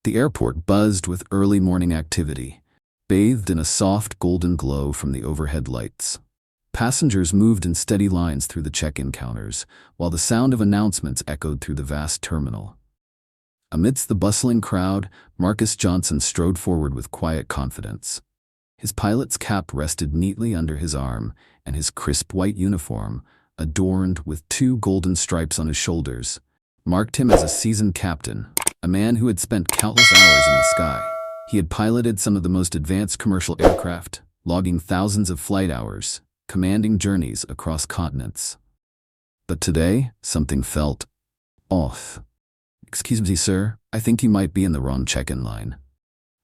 The airport buzzed with early morning activity, bathed in a soft golden glow from the overhead lights. Passengers moved in steady lines through the check-in counters, while the sound of announcements echoed through the vast terminal. Amidst the bustling crowd, Marcus Johnson strode forward with quiet confidence. His pilot's cap rested neatly under his arm, and his crisp white uniform, adorned with 2 golden stripes on his shoulders, marked him as a seasoned captain, a man who had spent countless hours in the sky. He had piloted some of the most advanced commercial aircraft, logging thousands of flight hours, commanding journeys across continents. But today, something felt off. "Excuse me, sir, I think you might be in the wrong check-in line."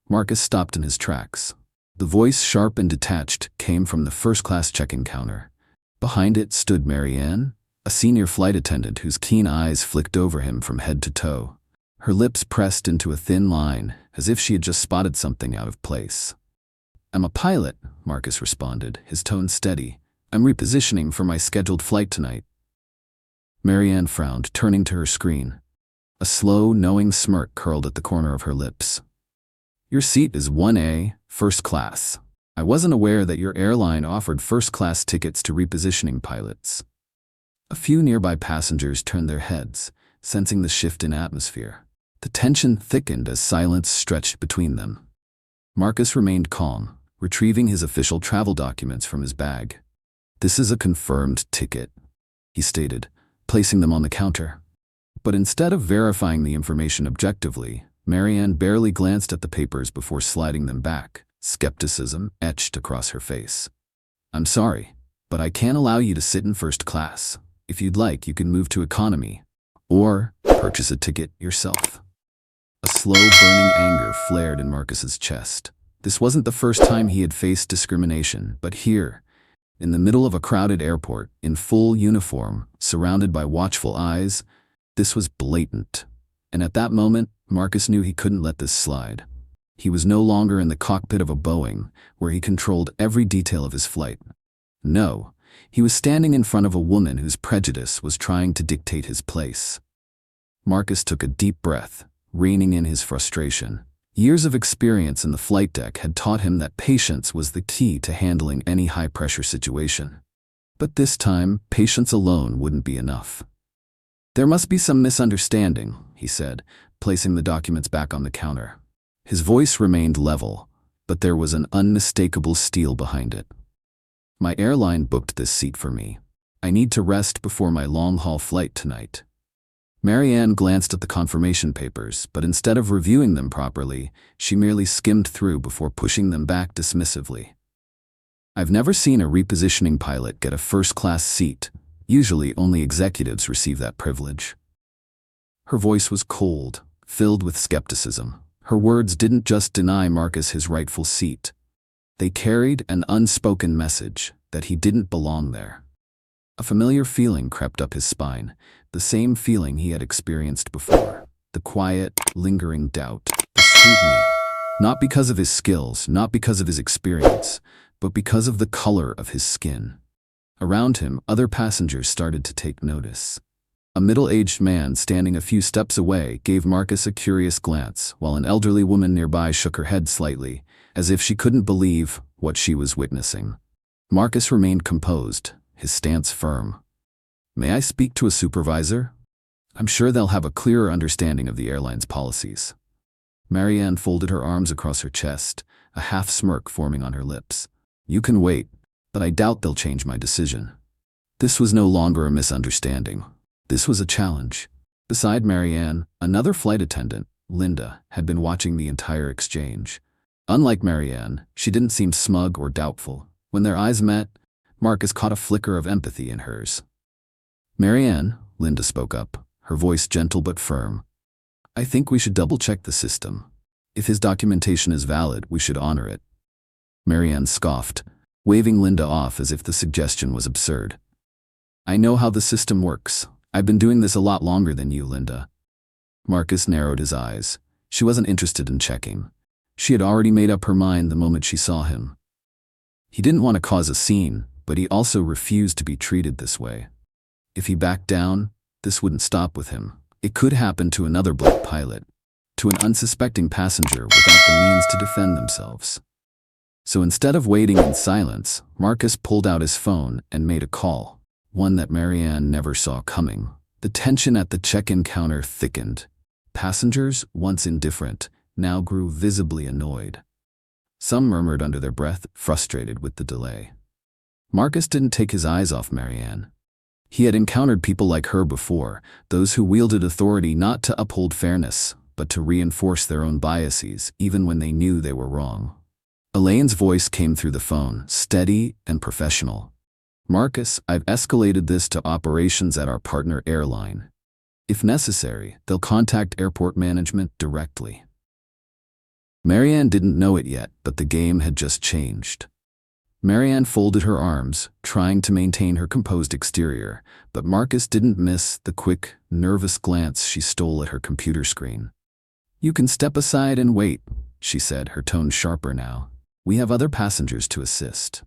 Marcus stopped in his tracks. The voice, sharp and detached, came from the first-class check-in counter. Behind it stood Marianne, a senior flight attendant whose keen eyes flicked over him from head to toe. Her lips pressed into a thin line, as if she had just spotted something out of place. "I'm a pilot," Marcus responded, his tone steady. "I'm repositioning for my scheduled flight tonight." Marianne frowned, turning to her screen. A slow, knowing smirk curled at the corner of her lips. "Your seat is 1A, first class. I wasn't aware that your airline offered first-class tickets to repositioning pilots." A few nearby passengers turned their heads, sensing the shift in atmosphere. The tension thickened as silence stretched between them. Marcus remained calm, retrieving his official travel documents from his bag. "This is a confirmed ticket," he stated, placing them on the counter. But instead of verifying the information objectively, Marianne barely glanced at the papers before sliding them back, skepticism etched across her face. "I'm sorry, but I can't allow you to sit in first class. If you'd like, you can move to economy, or purchase a ticket yourself." A slow, burning anger flared in Marcus's chest. This wasn't the first time he had faced discrimination, but here, in the middle of a crowded airport, in full uniform, surrounded by watchful eyes, this was blatant. And at that moment, Marcus knew he couldn't let this slide. He was no longer in the cockpit of a Boeing, where he controlled every detail of his flight. No, he was standing in front of a woman whose prejudice was trying to dictate his place. Marcus took a deep breath, reining in his frustration. Years of experience in the flight deck had taught him that patience was the key to handling any high-pressure situation. But this time, patience alone wouldn't be enough. "There must be some misunderstanding," he said, placing the documents back on the counter. His voice remained level, but there was an unmistakable steel behind it. "My airline booked this seat for me. I need to rest before my long-haul flight tonight." Marianne glanced at the confirmation papers, but instead of reviewing them properly, she merely skimmed through before pushing them back dismissively. "I've never seen a repositioning pilot get a first-class seat. Usually only executives receive that privilege." Her voice was cold, filled with skepticism. Her words didn't just deny Marcus his rightful seat. They carried an unspoken message that he didn't belong there. A familiar feeling crept up his spine, the same feeling he had experienced before. The quiet, lingering doubt, the scrutiny. Not because of his skills, not because of his experience, but because of the color of his skin. Around him, other passengers started to take notice. A middle-aged man standing a few steps away gave Marcus a curious glance, while an elderly woman nearby shook her head slightly, as if she couldn't believe what she was witnessing. Marcus remained composed, his stance firm. "May I speak to a supervisor? I'm sure they'll have a clearer understanding of the airline's policies." Marianne folded her arms across her chest, a half-smirk forming on her lips. "You can wait, but I doubt they'll change my decision." This was no longer a misunderstanding. This was a challenge. Beside Marianne, another flight attendant, Linda, had been watching the entire exchange. Unlike Marianne, she didn't seem smug or doubtful. When their eyes met, Marcus caught a flicker of empathy in hers. "Marianne," Linda spoke up, her voice gentle but firm, "I think we should double-check the system. If his documentation is valid, we should honor it." Marianne scoffed, waving Linda off as if the suggestion was absurd. "I know how the system works. I've been doing this a lot longer than you, Linda." Marcus narrowed his eyes. She wasn't interested in checking. She had already made up her mind the moment she saw him. He didn't want to cause a scene, but he also refused to be treated this way. If he backed down, this wouldn't stop with him. It could happen to another black pilot, to to an unsuspecting passenger without the means to defend themselves. So instead of waiting in silence, Marcus pulled out his phone and made a call, one that Marianne never saw coming. The tension at the check-in counter thickened. Passengers, once indifferent, now grew visibly annoyed. Some murmured under their breath, frustrated with the delay. Marcus didn't take his eyes off Marianne. He had encountered people like her before, those who wielded authority not to uphold fairness, but to reinforce their own biases, even when they knew they were wrong. Elaine's voice came through the phone, steady and professional. "Marcus, I've escalated this to operations at our partner airline. If necessary, they'll contact airport management directly." Marianne didn't know it yet, but the game had just changed. Marianne folded her arms, trying to maintain her composed exterior, but Marcus didn't miss the quick, nervous glance she stole at her computer screen. "You can step aside and wait," she said, her tone sharper now. "We have other passengers to assist."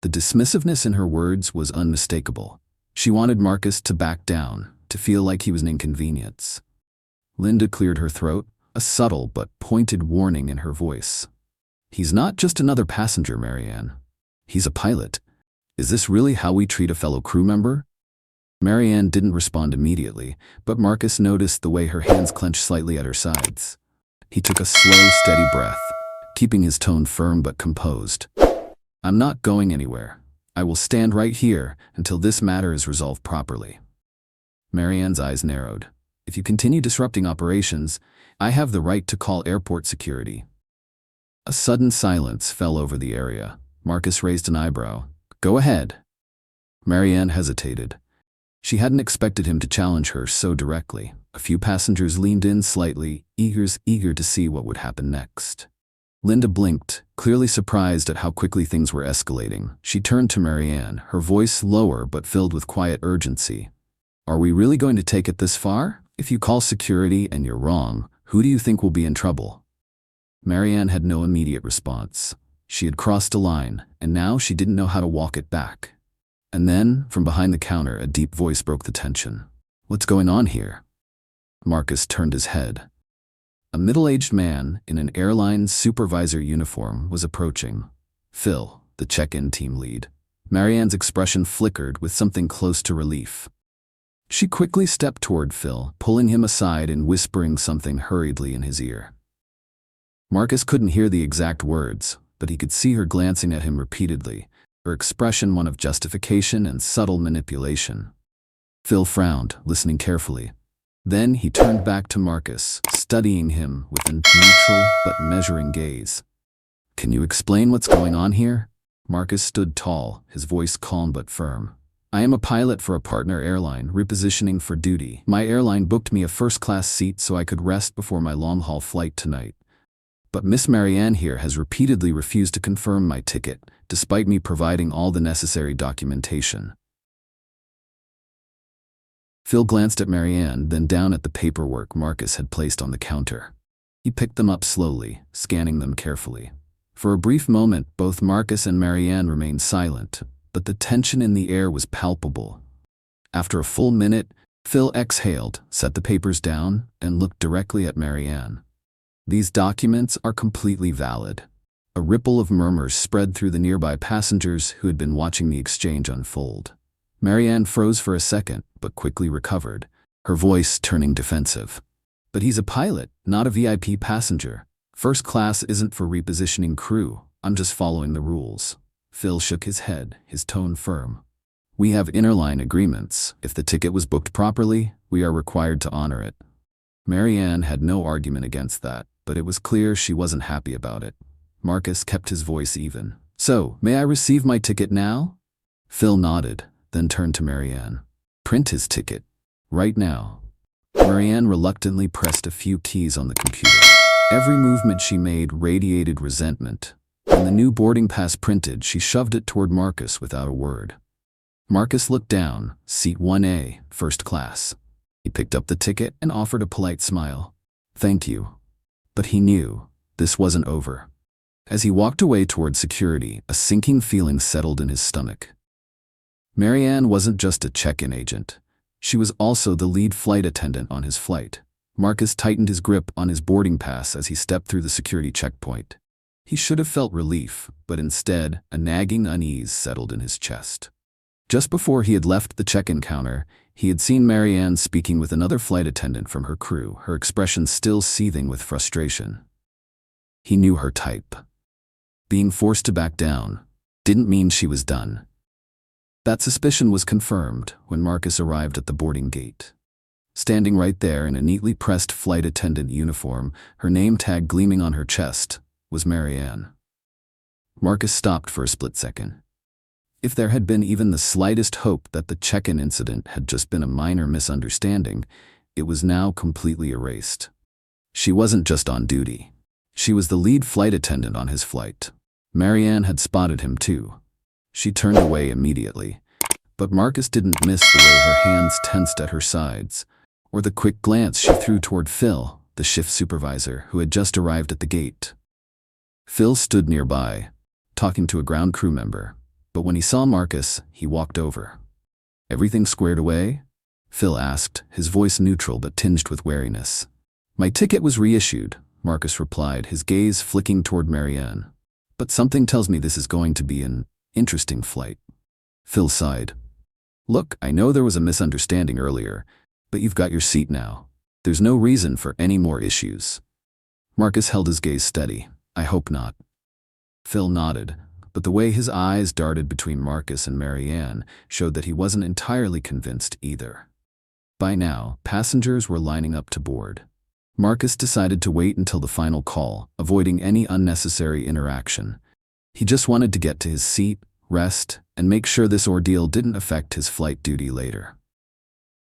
The dismissiveness in her words was unmistakable. She wanted Marcus to back down, to feel like he was an inconvenience. Linda cleared her throat, a subtle but pointed warning in her voice. "He's not just another passenger, Marianne. He's a pilot. Is this really how we treat a fellow crew member?" Marianne didn't respond immediately, but Marcus noticed the way her hands clenched slightly at her sides. He took a slow, steady breath, keeping his tone firm but composed. "I'm not going anywhere. I will stand right here until this matter is resolved properly." Marianne's eyes narrowed. "If you continue disrupting operations, I have the right to call airport security." A sudden silence fell over the area. Marcus raised an eyebrow. "Go ahead." Marianne hesitated. She hadn't expected him to challenge her so directly. A few passengers leaned in slightly, eager to see what would happen next. Linda blinked, clearly surprised at how quickly things were escalating. She turned to Marianne, her voice lower but filled with quiet urgency. "Are we really going to take it this far? If you call security and you're wrong, who do you think will be in trouble?" Marianne had no immediate response. She had crossed a line, and now she didn't know how to walk it back. And then, from behind the counter, a deep voice broke the tension. "What's going on here?" Marcus turned his head. A middle-aged man in an airline supervisor uniform was approaching. Phil, the check-in team lead. Marianne's expression flickered with something close to relief. She quickly stepped toward Phil, pulling him aside and whispering something hurriedly in his ear. Marcus couldn't hear the exact words, but he could see her glancing at him repeatedly, her expression one of justification and subtle manipulation. Phil frowned, listening carefully. Then he turned back to Marcus, studying him with a neutral but measuring gaze. "Can you explain what's going on here?" Marcus stood tall, his voice calm but firm. "I am a pilot for a partner airline, repositioning for duty. My airline booked me a first-class seat so I could rest before my long-haul flight tonight. But Miss Marianne here has repeatedly refused to confirm my ticket, despite me providing all the necessary documentation." Phil glanced at Marianne, then down at the paperwork Marcus had placed on the counter. He picked them up slowly, scanning them carefully. For a brief moment, both Marcus and Marianne remained silent, but the tension in the air was palpable. After a full minute, Phil exhaled, set the papers down, and looked directly at Marianne. "These documents are completely valid." A ripple of murmurs spread through the nearby passengers who had been watching the exchange unfold. Marianne froze for a second, but quickly recovered, her voice turning defensive. "But he's a pilot, not a VIP passenger. First class isn't for repositioning crew. I'm just following the rules." Phil shook his head, his tone firm. "We have interline agreements. If the ticket was booked properly, we are required to honor it." Marianne had no argument against that, but it was clear she wasn't happy about it. Marcus kept his voice even. "So, may I receive my ticket now?" Phil nodded, then turned to Marianne. "Print his ticket. Right now." Marianne reluctantly pressed a few keys on the computer. Every movement she made radiated resentment. When the new boarding pass printed, she shoved it toward Marcus without a word. Marcus looked down, seat 1A, first class. He picked up the ticket and offered a polite smile. "Thank you." But he knew this wasn't over. As he walked away toward security, a sinking feeling settled in his stomach. Marianne wasn't just a check-in agent. She was also the lead flight attendant on his flight. Marcus tightened his grip on his boarding pass as he stepped through the security checkpoint. He should have felt relief, but instead, a nagging unease settled in his chest. Just before he had left the check-in counter, he had seen Marianne speaking with another flight attendant from her crew, her expression still seething with frustration. He knew her type. Being forced to back down didn't mean she was done. That suspicion was confirmed when Marcus arrived at the boarding gate. Standing right there in a neatly pressed flight attendant uniform, her name tag gleaming on her chest, was Marianne. Marcus stopped for a split second. If there had been even the slightest hope that the check-in incident had just been a minor misunderstanding, it was now completely erased. She wasn't just on duty. She was the lead flight attendant on his flight. Marianne had spotted him too. She turned away immediately, but Marcus didn't miss the way her hands tensed at her sides, or the quick glance she threw toward Phil, the shift supervisor who had just arrived at the gate. Phil stood nearby, talking to a ground crew member, but when he saw Marcus, he walked over. "Everything squared away?" Phil asked, his voice neutral but tinged with wariness. "My ticket was reissued," Marcus replied, his gaze flicking toward Marianne. "But something tells me this is going to be an interesting flight." Phil sighed. "Look, I know there was a misunderstanding earlier, but you've got your seat now. There's no reason for any more issues." Marcus held his gaze steady. "I hope not." Phil nodded, but the way his eyes darted between Marcus and Marianne showed that he wasn't entirely convinced either. By now, passengers were lining up to board. Marcus decided to wait until the final call, avoiding any unnecessary interaction. He just wanted to get to his seat, rest, and make sure this ordeal didn't affect his flight duty later.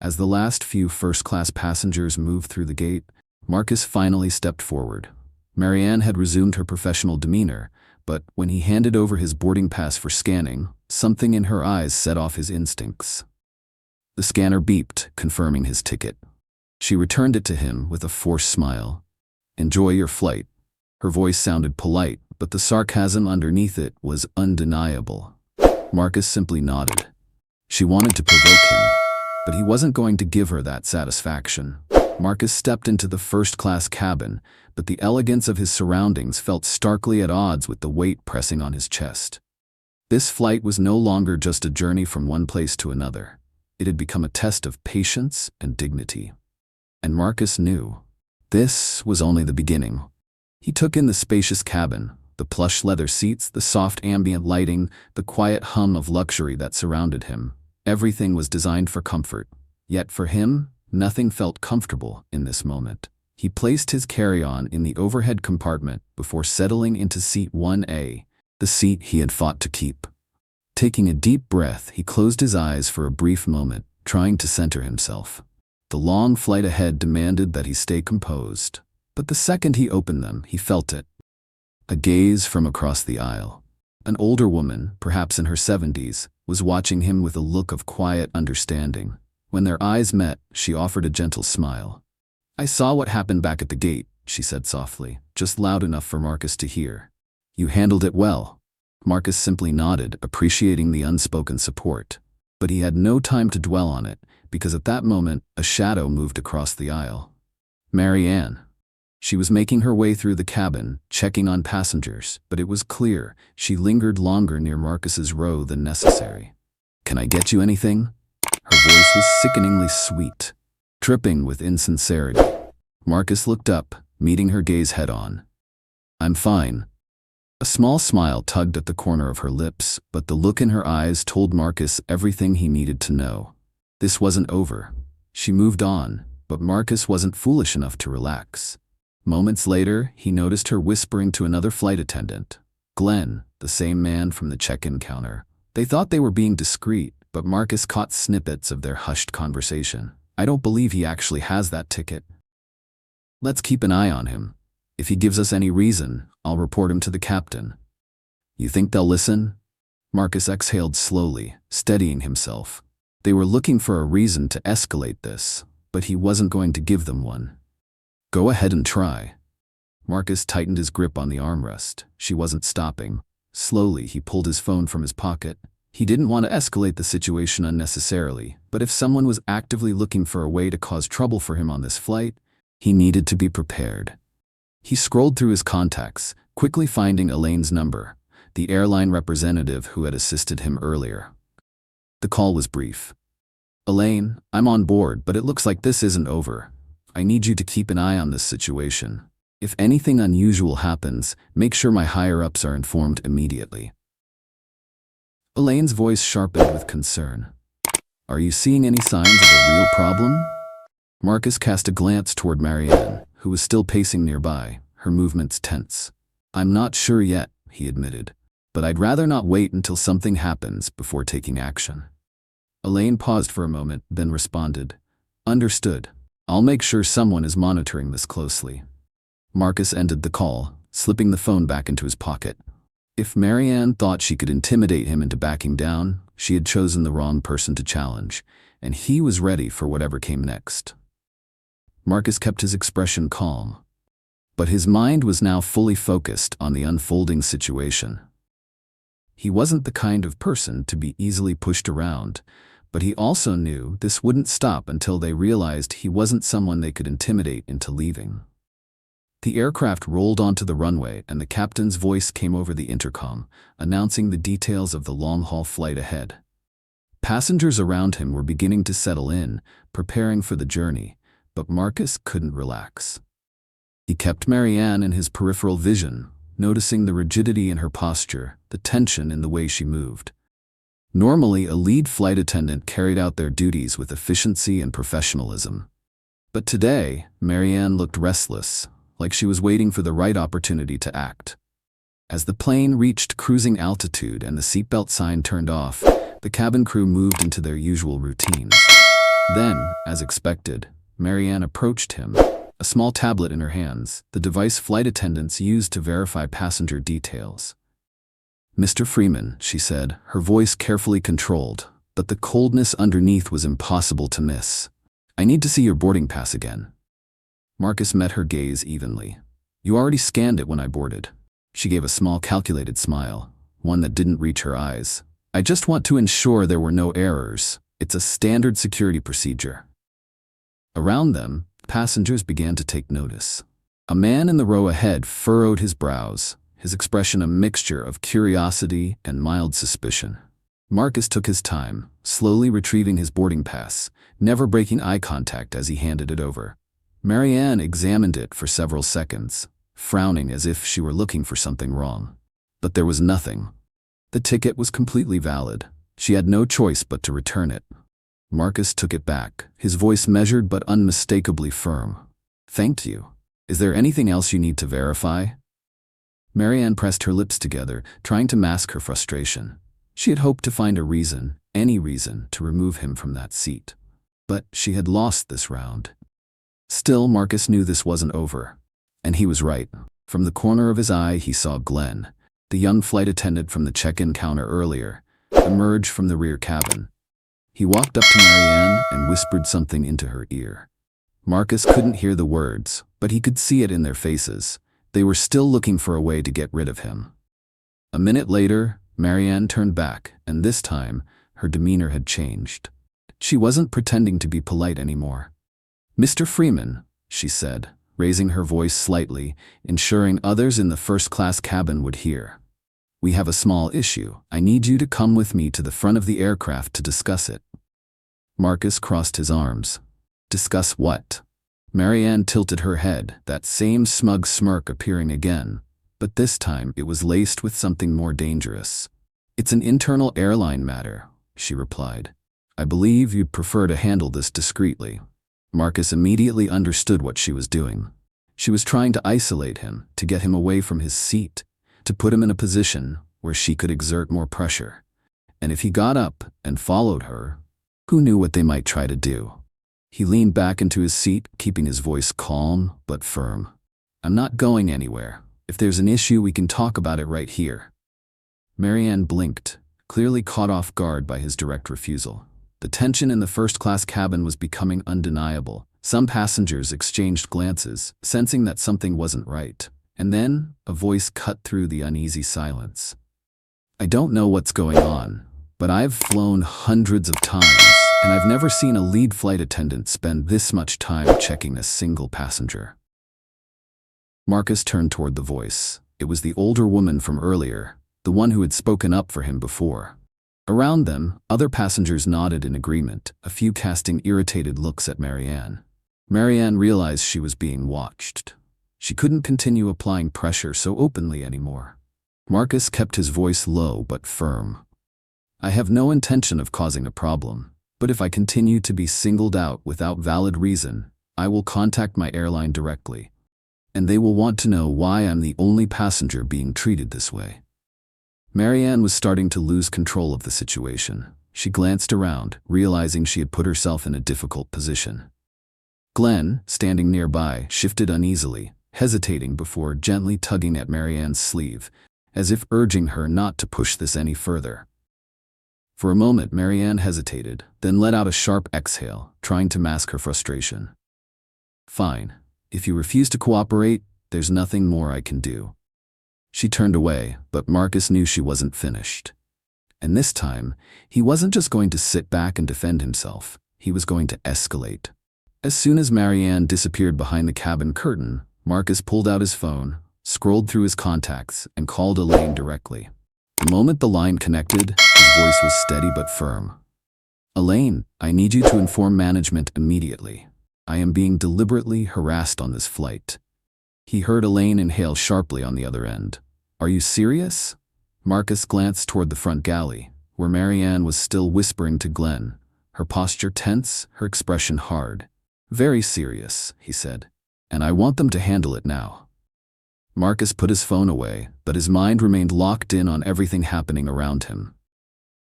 As the last few first-class passengers moved through the gate, Marcus finally stepped forward. Marianne had resumed her professional demeanor, but when he handed over his boarding pass for scanning, something in her eyes set off his instincts. The scanner beeped, confirming his ticket. She returned it to him with a forced smile. "Enjoy your flight." Her voice sounded polite, but the sarcasm underneath it was undeniable. Marcus simply nodded. She wanted to provoke him, but he wasn't going to give her that satisfaction. Marcus stepped into the first-class cabin, but the elegance of his surroundings felt starkly at odds with the weight pressing on his chest. This flight was no longer just a journey from one place to another. It had become a test of patience and dignity. And Marcus knew this was only the beginning. He took in the spacious cabin, the plush leather seats, the soft ambient lighting, the quiet hum of luxury that surrounded him. Everything was designed for comfort. Yet for him, nothing felt comfortable in this moment. He placed his carry-on in the overhead compartment before settling into seat 1A, the seat he had fought to keep. Taking a deep breath, he closed his eyes for a brief moment, trying to center himself. The long flight ahead demanded that he stay composed, but the second he opened them, he felt it. A gaze from across the aisle. An older woman, perhaps in her 70s, was watching him with a look of quiet understanding. When their eyes met, she offered a gentle smile. "I saw what happened back at the gate," she said softly, just loud enough for Marcus to hear. "You handled it well." Marcus simply nodded, appreciating the unspoken support. But he had no time to dwell on it, because at that moment, a shadow moved across the aisle. Marianne. She was making her way through the cabin, checking on passengers, but it was clear she lingered longer near Marcus's row than necessary. "Can I get you anything?" Her voice was sickeningly sweet, dripping with insincerity. Marcus looked up, meeting her gaze head-on. "I'm fine." A small smile tugged at the corner of her lips, but the look in her eyes told Marcus everything he needed to know. This wasn't over. She moved on, but Marcus wasn't foolish enough to relax. Moments later, he noticed her whispering to another flight attendant, Glenn, the same man from the check-in counter. They thought they were being discreet, but Marcus caught snippets of their hushed conversation. "I don't believe he actually has that ticket. Let's keep an eye on him. If he gives us any reason, I'll report him to the captain." "You think they'll listen?" Marcus exhaled slowly, steadying himself. They were looking for a reason to escalate this, but he wasn't going to give them one. "Go ahead and try." Marcus tightened his grip on the armrest. She wasn't stopping. Slowly, he pulled his phone from his pocket. He didn't want to escalate the situation unnecessarily, but if someone was actively looking for a way to cause trouble for him on this flight, He needed to be prepared. He scrolled through his contacts, quickly finding Elaine's number, the airline representative who had assisted him earlier. The call was brief. "Elaine, I'm on board, but it looks like this isn't over. I need you to keep an eye on this situation. If anything unusual happens, make sure my higher-ups are informed immediately." Elaine's voice sharpened with concern. "Are you seeing any signs of a real problem?" Marcus cast a glance toward Marianne, who was still pacing nearby, her movements tense. "I'm not sure yet," he admitted, "but I'd rather not wait until something happens before taking action." Elaine paused for a moment, then responded, "Understood. I'll make sure someone is monitoring this closely." Marcus ended the call, slipping the phone back into his pocket. If Marianne thought she could intimidate him into backing down, she had chosen the wrong person to challenge, and he was ready for whatever came next. Marcus kept his expression calm, but his mind was now fully focused on the unfolding situation. He wasn't the kind of person to be easily pushed around, but he also knew this wouldn't stop until they realized he wasn't someone they could intimidate into leaving. The aircraft rolled onto the runway and the captain's voice came over the intercom, announcing the details of the long-haul flight ahead. Passengers around him were beginning to settle in, preparing for the journey, but Marcus couldn't relax. He kept Marianne in his peripheral vision, noticing the rigidity in her posture, the tension in the way she moved. Normally, a lead flight attendant carried out their duties with efficiency and professionalism. But today, Marianne looked restless, like she was waiting for the right opportunity to act. As the plane reached cruising altitude and the seatbelt sign turned off, the cabin crew moved into their usual routines. Then, as expected, Marianne approached him, a small tablet in her hands, the device flight attendants used to verify passenger details. "Mr. Freeman," she said, her voice carefully controlled, but the coldness underneath was impossible to miss. "I need to see your boarding pass again." Marcus met her gaze evenly. "You already scanned it when I boarded." She gave a small calculated smile, one that didn't reach her eyes. "I just want to ensure there were no errors. It's a standard security procedure." Around them, passengers began to take notice. A man in the row ahead furrowed his brows, his expression a mixture of curiosity and mild suspicion. Marcus took his time, slowly retrieving his boarding pass, never breaking eye contact as he handed it over. Marianne examined it for several seconds, frowning as if she were looking for something wrong. But there was nothing. The ticket was completely valid. She had no choice but to return it. Marcus took it back, his voice measured but unmistakably firm. "Thank you. Is there anything else you need to verify?" Marianne pressed her lips together, trying to mask her frustration. She had hoped to find a reason, any reason, to remove him from that seat. But she had lost this round. Still, Marcus knew this wasn't over. And he was right. From the corner of his eye, he saw Glenn, the young flight attendant from the check-in counter earlier, emerge from the rear cabin. He walked up to Marianne and whispered something into her ear. Marcus couldn't hear the words, but he could see it in their faces. They were still looking for a way to get rid of him. A minute later, Marianne turned back, and this time, her demeanor had changed. She wasn't pretending to be polite anymore. "Mr. Freeman," she said, raising her voice slightly, ensuring others in the first-class cabin would hear. "We have a small issue. I need you to come with me to the front of the aircraft to discuss it." Marcus crossed his arms. "Discuss what?" Marianne tilted her head, that same smug smirk appearing again, but this time it was laced with something more dangerous. "It's an internal airline matter," she replied. "I believe you'd prefer to handle this discreetly." Marcus immediately understood what she was doing. She was trying to isolate him, to get him away from his seat, to put him in a position where she could exert more pressure. And if he got up and followed her, who knew what they might try to do? He leaned back into his seat, keeping his voice calm but firm. "I'm not going anywhere. If there's an issue, we can talk about it right here." Marianne blinked, clearly caught off guard by his direct refusal. The tension in the first-class cabin was becoming undeniable. Some passengers exchanged glances, sensing that something wasn't right. And then, a voice cut through the uneasy silence. "I don't know what's going on, but I've flown hundreds of times. And I've never seen a lead flight attendant spend this much time checking a single passenger. Marcus turned toward the voice. It was the older woman from earlier, the one who had spoken up for him before. Around them, other passengers nodded in agreement, a few casting irritated looks at Marianne. Marianne realized she was being watched. She couldn't continue applying pressure so openly anymore. Marcus kept his voice low but firm. I have no intention of causing a problem, but if I continue to be singled out without valid reason, I will contact my airline directly, and they will want to know why I'm the only passenger being treated this way. Marianne was starting to lose control of the situation. She glanced around, realizing she had put herself in a difficult position. Glenn, standing nearby, shifted uneasily, hesitating before gently tugging at Marianne's sleeve, as if urging her not to push this any further. For a moment, Marianne hesitated, then let out a sharp exhale, trying to mask her frustration. Fine. If you refuse to cooperate, there's nothing more I can do. She turned away, but Marcus knew she wasn't finished. And this time, he wasn't just going to sit back and defend himself, he was going to escalate. As soon as Marianne disappeared behind the cabin curtain, Marcus pulled out his phone, scrolled through his contacts, and called Elaine directly. The moment the line connected, his voice was steady but firm. Elaine, I need you to inform management immediately. I am being deliberately harassed on this flight. He heard Elaine inhale sharply on the other end. Are you serious? Marcus glanced toward the front galley, where Marianne was still whispering to Glenn, her posture tense, her expression hard. Very serious, he said. And I want them to handle it now. Marcus put his phone away, but his mind remained locked in on everything happening around him.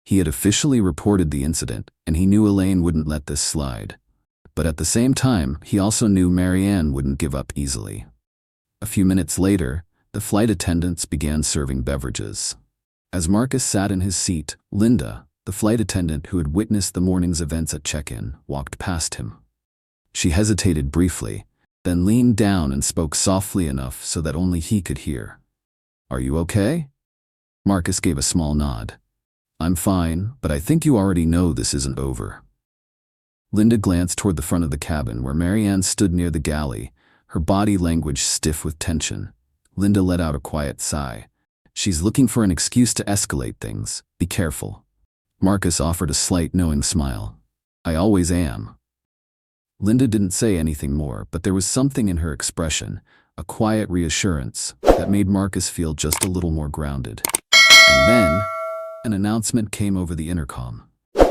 He had officially reported the incident, and he knew Elaine wouldn't let this slide. But at the same time, he also knew Marianne wouldn't give up easily. A few minutes later, the flight attendants began serving beverages. As Marcus sat in his seat, Linda, the flight attendant who had witnessed the morning's events at check-in, walked past him. She hesitated briefly, then leaned down and spoke softly enough so that only he could hear. Are you okay? Marcus gave a small nod. I'm fine, but I think you already know this isn't over. Linda glanced toward the front of the cabin where Marianne stood near the galley, her body language stiff with tension. Linda let out a quiet sigh. She's looking for an excuse to escalate things. Be careful. Marcus offered a slight knowing smile. I always am. Linda didn't say anything more, but there was something in her expression, a quiet reassurance, that made Marcus feel just a little more grounded. And then, an announcement came over the intercom.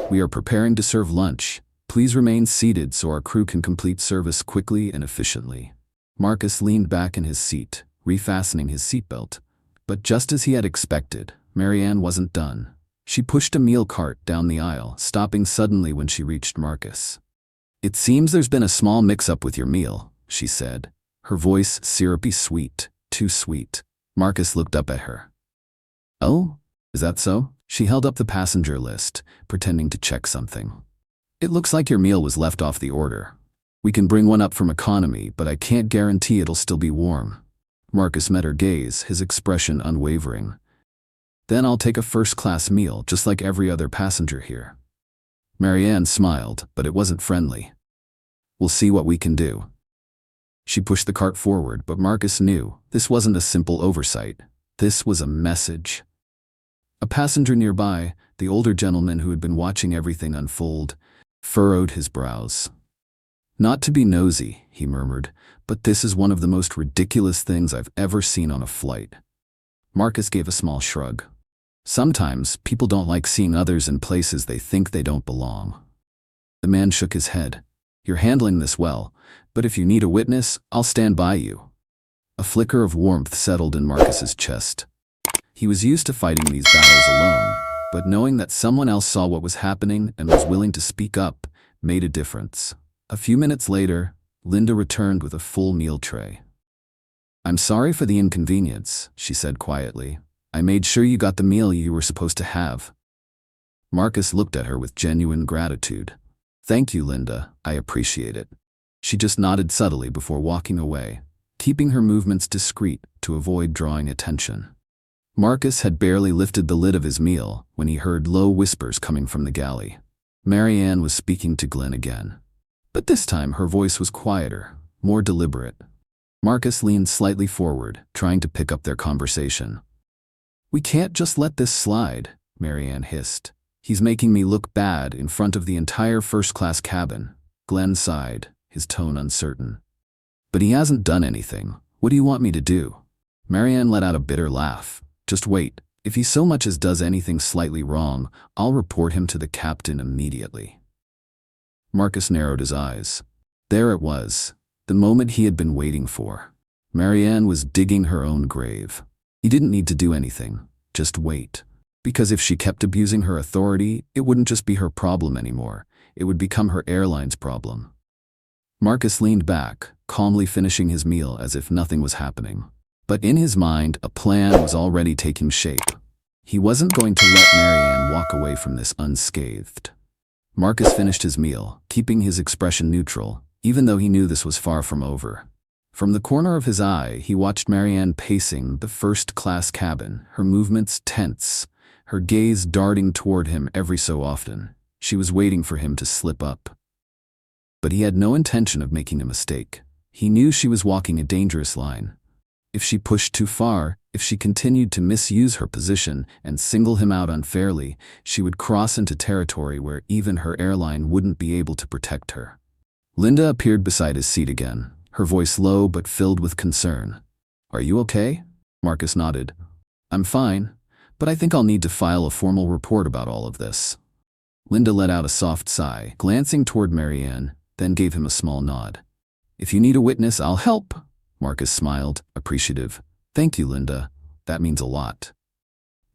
We are preparing to serve lunch. Please remain seated so our crew can complete service quickly and efficiently. Marcus leaned back in his seat, refastening his seatbelt. But just as he had expected, Marianne wasn't done. She pushed a meal cart down the aisle, stopping suddenly when she reached Marcus. It seems there's been a small mix-up with your meal, she said, her voice syrupy sweet, too sweet. Marcus looked up at her. Oh, is that so? She held up the passenger list, pretending to check something. It looks like your meal was left off the order. We can bring one up from economy, but I can't guarantee it'll still be warm. Marcus met her gaze, his expression unwavering. Then I'll take a first-class meal, just like every other passenger here. Marianne smiled, but it wasn't friendly. We'll see what we can do. She pushed the cart forward, but Marcus knew this wasn't a simple oversight. This was a message. A passenger nearby, the older gentleman who had been watching everything unfold, furrowed his brows. Not to be nosy, he murmured, but this is one of the most ridiculous things I've ever seen on a flight. Marcus gave a small shrug. Sometimes people don't like seeing others in places they think they don't belong. The man shook his head. You're handling this well, but if you need a witness, I'll stand by you. A flicker of warmth settled in Marcus's chest. He was used to fighting these battles alone, but knowing that someone else saw what was happening and was willing to speak up made a difference. A few minutes later, Linda returned with a full meal tray. I'm sorry for the inconvenience, she said quietly. I made sure you got the meal you were supposed to have. Marcus looked at her with genuine gratitude. Thank you, Linda, I appreciate it. She just nodded subtly before walking away, keeping her movements discreet to avoid drawing attention. Marcus had barely lifted the lid of his meal when he heard low whispers coming from the galley. Marianne was speaking to Glenn again. But this time her voice was quieter, more deliberate. Marcus leaned slightly forward, trying to pick up their conversation. "We can't just let this slide," Marianne hissed. "He's making me look bad in front of the entire first-class cabin." Glenn sighed, his tone uncertain. "But he hasn't done anything. What do you want me to do?" Marianne let out a bitter laugh. "Just wait. If he so much as does anything slightly wrong, I'll report him to the captain immediately." Marcus narrowed his eyes. There it was, the moment he had been waiting for. Marianne was digging her own grave. He didn't need to do anything, just wait. Because if she kept abusing her authority, it wouldn't just be her problem anymore. It would become her airline's problem. Marcus leaned back, calmly finishing his meal as if nothing was happening. But in his mind, a plan was already taking shape. He wasn't going to let Marianne walk away from this unscathed. Marcus finished his meal, keeping his expression neutral, even though he knew this was far from over. From the corner of his eye, he watched Marianne pacing the first-class cabin, her movements tense, her gaze darting toward him every so often. She was waiting for him to slip up. But he had no intention of making a mistake. He knew she was walking a dangerous line. If she pushed too far, if she continued to misuse her position and single him out unfairly, she would cross into territory where even her airline wouldn't be able to protect her. Linda appeared beside his seat again, her voice low but filled with concern. "Are you okay?" Marcus nodded. "I'm fine, but I think I'll need to file a formal report about all of this." Linda let out a soft sigh, glancing toward Marianne, then gave him a small nod. "If you need a witness, I'll help." Marcus smiled, appreciative. "Thank you, Linda. That means a lot."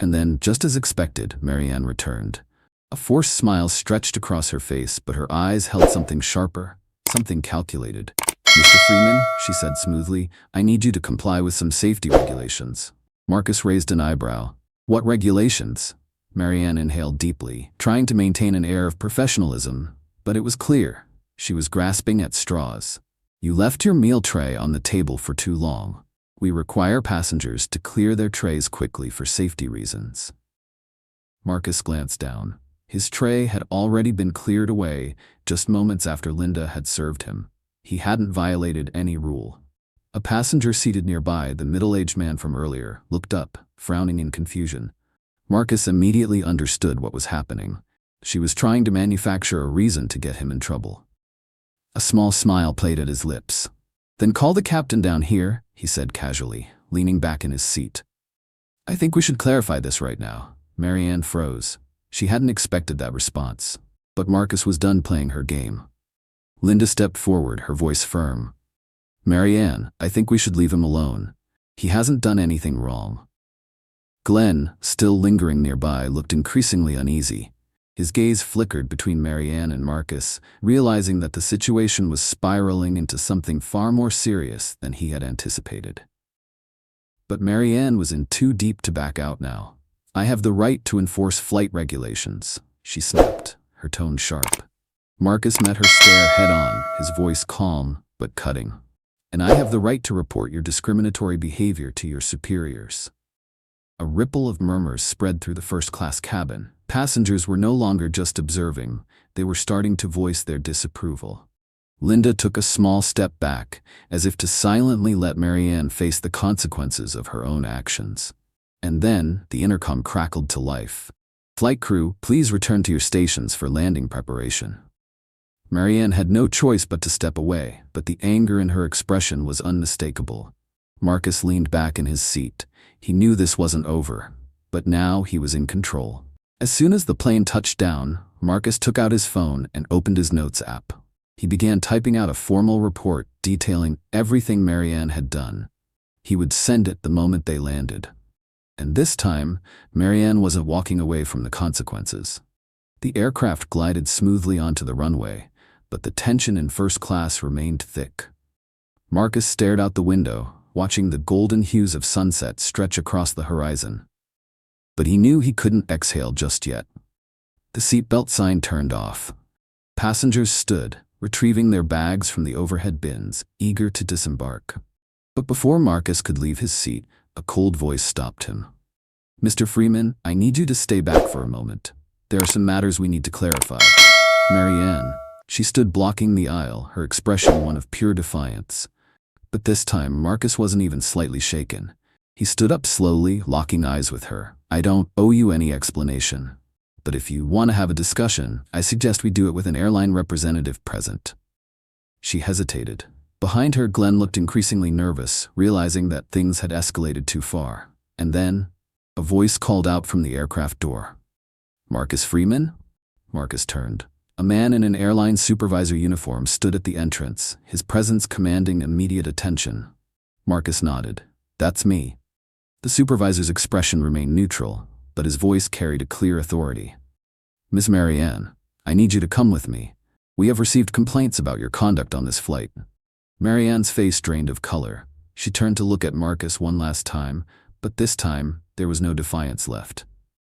And then, just as expected, Marianne returned. A forced smile stretched across her face, but her eyes held something sharper, something calculated. "Mr. Freeman," she said smoothly, "I need you to comply with some safety regulations." Marcus raised an eyebrow. "What regulations?" Marianne inhaled deeply, trying to maintain an air of professionalism, but it was clear. She was grasping at straws. "You left your meal tray on the table for too long. We require passengers to clear their trays quickly for safety reasons." Marcus glanced down. His tray had already been cleared away just moments after Linda had served him. He hadn't violated any rule. A passenger seated nearby, the middle-aged man from earlier, looked up, frowning in confusion. Marcus immediately understood what was happening. She was trying to manufacture a reason to get him in trouble. A small smile played at his lips. "Then call the captain down here," he said casually, leaning back in his seat. "I think we should clarify this right now." Marianne froze. She hadn't expected that response. But Marcus was done playing her game. Linda stepped forward, her voice firm. "Marianne, I think we should leave him alone. He hasn't done anything wrong." Glenn, still lingering nearby, looked increasingly uneasy. His gaze flickered between Marianne and Marcus, realizing that the situation was spiraling into something far more serious than he had anticipated. But Marianne was in too deep to back out now. "I have the right to enforce flight regulations," she snapped, her tone sharp. Marcus met her stare head-on, his voice calm but cutting. "And I have the right to report your discriminatory behavior to your superiors." A ripple of murmurs spread through the first-class cabin. Passengers were no longer just observing, they were starting to voice their disapproval. Linda took a small step back, as if to silently let Marianne face the consequences of her own actions. And then, the intercom crackled to life. "Flight crew, please return to your stations for landing preparation." Marianne had no choice but to step away, but the anger in her expression was unmistakable. Marcus leaned back in his seat. He knew this wasn't over, but now he was in control. As soon as the plane touched down, Marcus took out his phone and opened his notes app. He began typing out a formal report detailing everything Marianne had done. He would send it the moment they landed. And this time, Marianne wasn't walking away from the consequences. The aircraft glided smoothly onto the runway, but the tension in first class remained thick. Marcus stared out the window, watching the golden hues of sunset stretch across the horizon. But he knew he couldn't exhale just yet. The seatbelt sign turned off. Passengers stood, retrieving their bags from the overhead bins, eager to disembark. But before Marcus could leave his seat, a cold voice stopped him. "Mr. Freeman, I need you to stay back for a moment. There are some matters we need to clarify." Marianne. She stood blocking the aisle, her expression one of pure defiance. But this time, Marcus wasn't even slightly shaken. He stood up slowly, locking eyes with her. I don't owe you any explanation. But if you want to have a discussion, I suggest we do it with an airline representative present. She hesitated. Behind her, Glenn looked increasingly nervous, realizing that things had escalated too far. And then, a voice called out from the aircraft door. Marcus Freeman? Marcus turned. A man in an airline supervisor uniform stood at the entrance, his presence commanding immediate attention. Marcus nodded. That's me. The supervisor's expression remained neutral, but his voice carried a clear authority. Miss Marianne, I need you to come with me. We have received complaints about your conduct on this flight. Marianne's face drained of color. She turned to look at Marcus one last time, but this time there was no defiance left.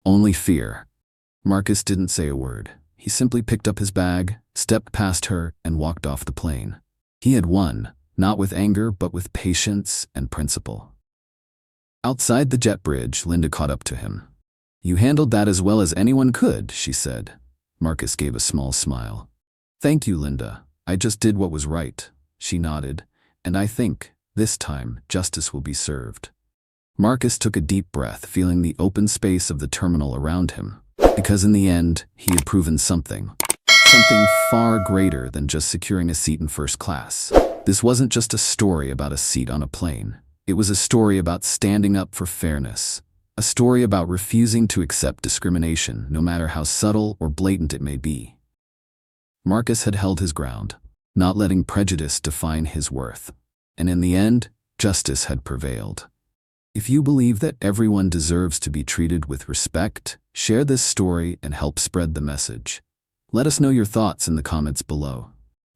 Only fear. Marcus didn't say a word. He simply picked up his bag, stepped past her, and walked off the plane. He had won, not with anger but with patience and principle. Outside the jet bridge, Linda caught up to him. You handled that as well as anyone could, she said. Marcus gave a small smile. Thank you, Linda. I just did what was right. She nodded. And I think, this time, justice will be served. Marcus took a deep breath, feeling the open space of the terminal around him. Because in the end, he had proven something. Something far greater than just securing a seat in first class. This wasn't just a story about a seat on a plane. It was a story about standing up for fairness. A story about refusing to accept discrimination, no matter how subtle or blatant it may be. Marcus had held his ground, not letting prejudice define his worth. And in the end, justice had prevailed. If you believe that everyone deserves to be treated with respect, share this story and help spread the message. Let us know your thoughts in the comments below.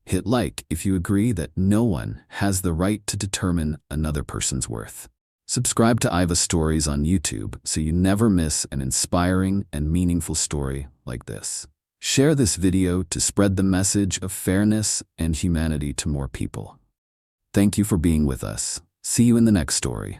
Hit like if you agree that no one has the right to determine another person's worth. Subscribe to Aiva Stories on YouTube so you never miss an inspiring and meaningful story like this. Share this video to spread the message of fairness and humanity to more people. Thank you for being with us. See you in the next story.